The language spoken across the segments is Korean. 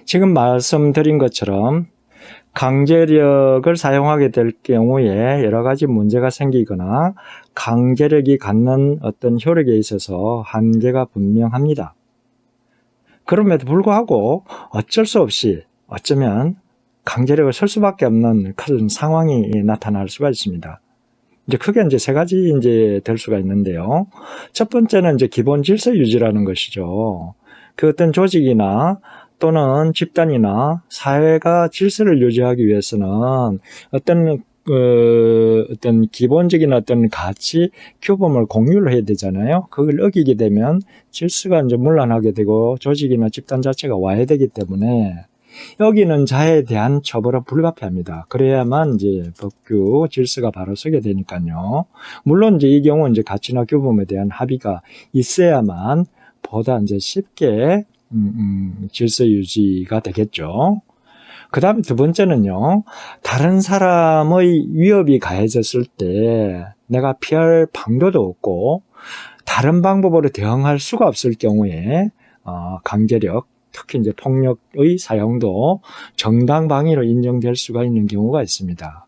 지금 말씀드린 것처럼 강제력을 사용하게 될 경우에 여러 가지 문제가 생기거나 강제력이 갖는 어떤 효력에 있어서 한계가 분명합니다. 그럼에도 불구하고 어쩔 수 없이 어쩌면 강제력을 쓸 수밖에 없는 그런 상황이 나타날 수가 있습니다. 크게 세 가지 될 수가 있는데요. 첫 번째는 기본 질서 유지라는 것이죠. 그 어떤 조직이나 또는 집단이나 사회가 질서를 유지하기 위해서는 어떤 기본적인 어떤 가치, 규범을 공유를 해야 되잖아요. 그걸 어기게 되면 질서가 문란하게 되고 조직이나 집단 자체가 와해되기 때문에 여기는 자에 대한 처벌은 불가피합니다. 그래야만 법규 질서가 바로 서게 되니까요. 물론 이 경우 가치나 규범에 대한 합의가 있어야만 보다 쉽게 질서 유지가 되겠죠. 그 다음에 두 번째는요, 다른 사람의 위협이 가해졌을 때 내가 피할 방도도 없고 다른 방법으로 대응할 수가 없을 경우에 강제력, 특히 폭력의 사용도 정당방위로 인정될 수가 있는 경우가 있습니다.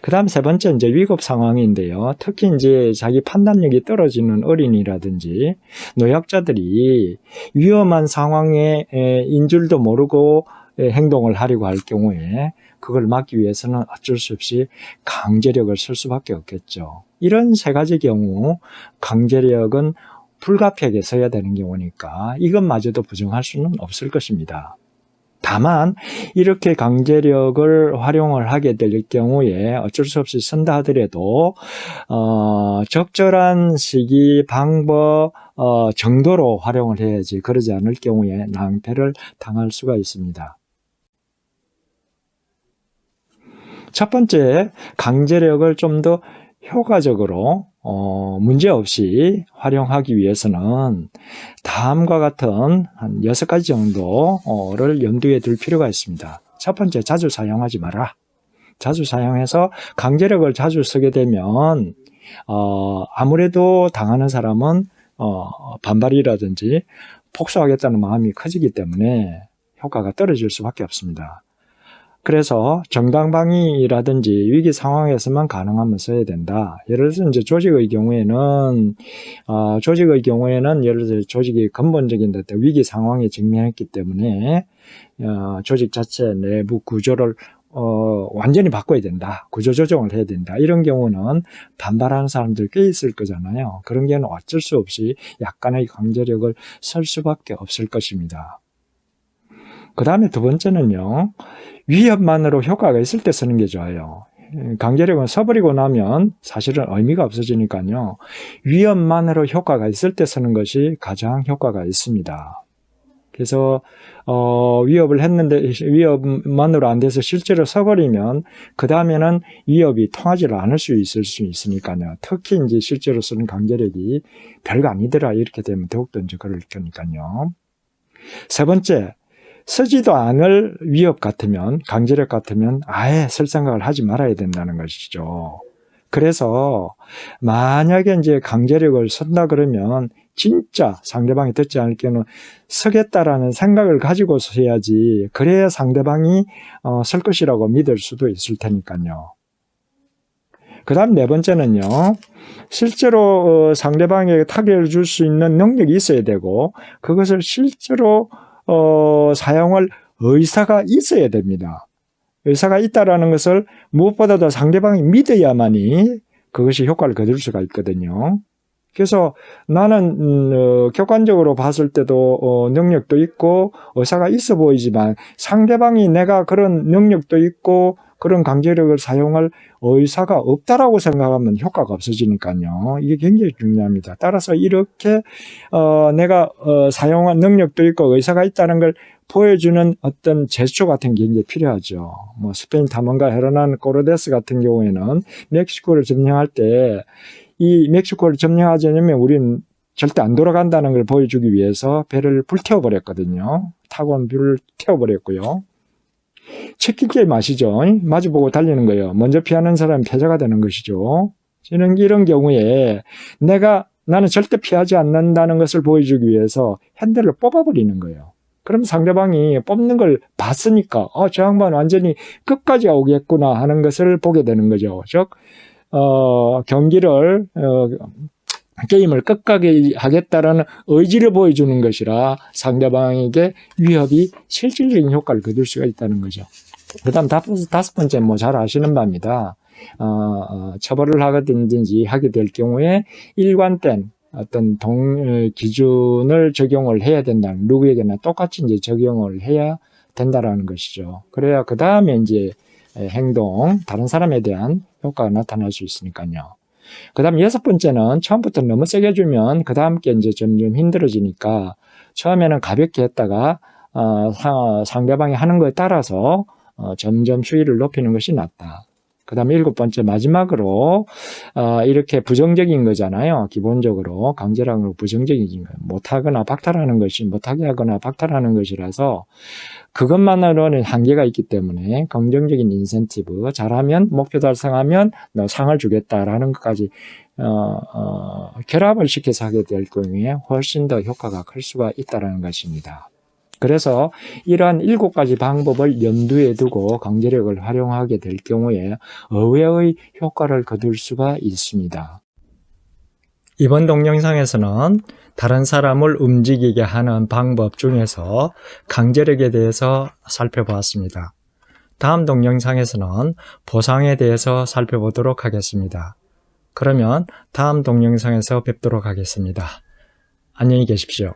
그 다음 세 번째 위급 상황인데요. 특히 자기 판단력이 떨어지는 어린이라든지 노약자들이 위험한 상황에 인 줄도 모르고 행동을 하려고 할 경우에 그걸 막기 위해서는 어쩔 수 없이 강제력을 쓸 수밖에 없겠죠. 이런 세 가지 경우 강제력은 불가피하게 써야 되는 경우니까 이것마저도 부정할 수는 없을 것입니다. 다만 이렇게 강제력을 활용을 하게 될 경우에 어쩔 수 없이 쓴다 하더라도 적절한 시기, 방법, 정도로 활용을 해야지 그러지 않을 경우에 낭패를 당할 수가 있습니다. 첫 번째, 강제력을 좀 더 효과적으로 문제없이 활용하기 위해서는 다음과 같은 한 6가지 정도를 염두에 둘 필요가 있습니다. 첫 번째, 자주 사용하지 마라. 자주 사용해서 강제력을 자주 쓰게 되면 아무래도 당하는 사람은 반발이라든지 복수하겠다는 마음이 커지기 때문에 효과가 떨어질 수밖에 없습니다. 그래서 정당방위라든지 위기 상황에서만 가능하면 써야 된다. 예를 들어서 조직의 경우에는 예를 들어 조직이 근본적인 위기 상황에 직면했기 때문에 조직 자체 내부 구조를 완전히 바꿔야 된다. 구조 조정을 해야 된다. 이런 경우는 반발하는 사람들 꽤 있을 거잖아요. 그런 경우는 어쩔 수 없이 약간의 강제력을 쓸 수밖에 없을 것입니다. 그 다음에 두 번째는요, 위협만으로 효과가 있을 때 쓰는 게 좋아요. 강제력은 써버리고 나면 사실은 의미가 없어지니까요. 위협만으로 효과가 있을 때 쓰는 것이 가장 효과가 있습니다. 그래서 위협을 했는데 위협만으로 안 돼서 실제로 써버리면 그 다음에는 위협이 통하지 않을 수 있으니까요. 특히 실제로 쓰는 강제력이 별거 아니더라 이렇게 되면 더욱더 그럴 거니까요. 세 번째, 쓰지도 않을 위협 같으면, 강제력 같으면 아예 쓸 생각을 하지 말아야 된다는 것이죠. 그래서 만약에 강제력을 쓴다 그러면 진짜 상대방이 듣지 않을 경우는 쓰겠다라는 생각을 가지고 써야지, 그래야 상대방이 쓸 것이라고 믿을 수도 있을 테니까요. 그 다음 네 번째는요, 실제로 상대방에게 타격을 줄 수 있는 능력이 있어야 되고 그것을 실제로 사용할 의사가 있어야 됩니다. 의사가 있다라는 것을 무엇보다도 상대방이 믿어야만이 그것이 효과를 거둘 수가 있거든요. 그래서 나는 객관적으로 봤을 때도 능력도 있고 의사가 있어 보이지만 상대방이 내가 그런 능력도 있고 그런 강제력을 사용할 의사가 없다라고 생각하면 효과가 없어지니까요. 이게 굉장히 중요합니다. 따라서 이렇게 내가 사용한 능력도 있고 의사가 있다는 걸 보여주는 어떤 제스처 같은 게 굉장히 필요하죠. 스페인 탐험가 헤르난 코르테스 같은 경우에는 멕시코를 점령할 때 이 멕시코를 점령하지 않으면 우리는 절대 안 돌아간다는 걸 보여주기 위해서 배를 불태워버렸거든요. 타고 온 배를 태워버렸고요. 치킨 게임 아시죠? 마주보고 달리는 거예요. 먼저 피하는 사람이 패자가 되는 것이죠. 저는 이런 경우에 나는 절대 피하지 않는다는 것을 보여주기 위해서 핸들을 뽑아버리는 거예요. 그럼 상대방이 뽑는 걸 봤으니까 저 양반 완전히 끝까지 오겠구나 하는 것을 보게 되는 거죠. 즉 경기를 게임을 끝까지 하겠다라는 의지를 보여주는 것이라 상대방에게 위협이 실질적인 효과를 거둘 수가 있다는 거죠. 그 다음 다섯 번째 잘 아시는 바입니다. 처벌을 하든지 하게 될 경우에 일관된 어떤 기준을 적용을 해야 된다. 누구에게나 똑같이 이제 적용을 해야 된다라는 것이죠. 그래야 그 다음에 이제 다른 사람에 대한 효과가 나타날 수 있으니까요. 그 다음 여섯 번째는 처음부터 너무 세게 주면 그 다음 게 이제 점점 힘들어지니까 처음에는 가볍게 했다가 상대방이 하는 거에 따라서 점점 수위를 높이는 것이 낫다. 그 다음에 일곱 번째 마지막으로 이렇게 부정적인 거잖아요. 기본적으로 강제라는 건 부정적인 거예요. 못하거나 박탈하는 것이 못하게 하거나 박탈하는 것이라서 그것만으로는 한계가 있기 때문에 긍정적인 인센티브, 잘하면 목표 달성하면 너 상을 주겠다라는 것까지 결합을 시켜서 하게 될 경우에 훨씬 더 효과가 클 수가 있다는 것입니다. 그래서 이러한 7가지 방법을 염두에 두고 강제력을 활용하게 될 경우에 의외의 효과를 거둘 수가 있습니다. 이번 동영상에서는 다른 사람을 움직이게 하는 방법 중에서 강제력에 대해서 살펴보았습니다. 다음 동영상에서는 보상에 대해서 살펴보도록 하겠습니다. 그러면 다음 동영상에서 뵙도록 하겠습니다. 안녕히 계십시오.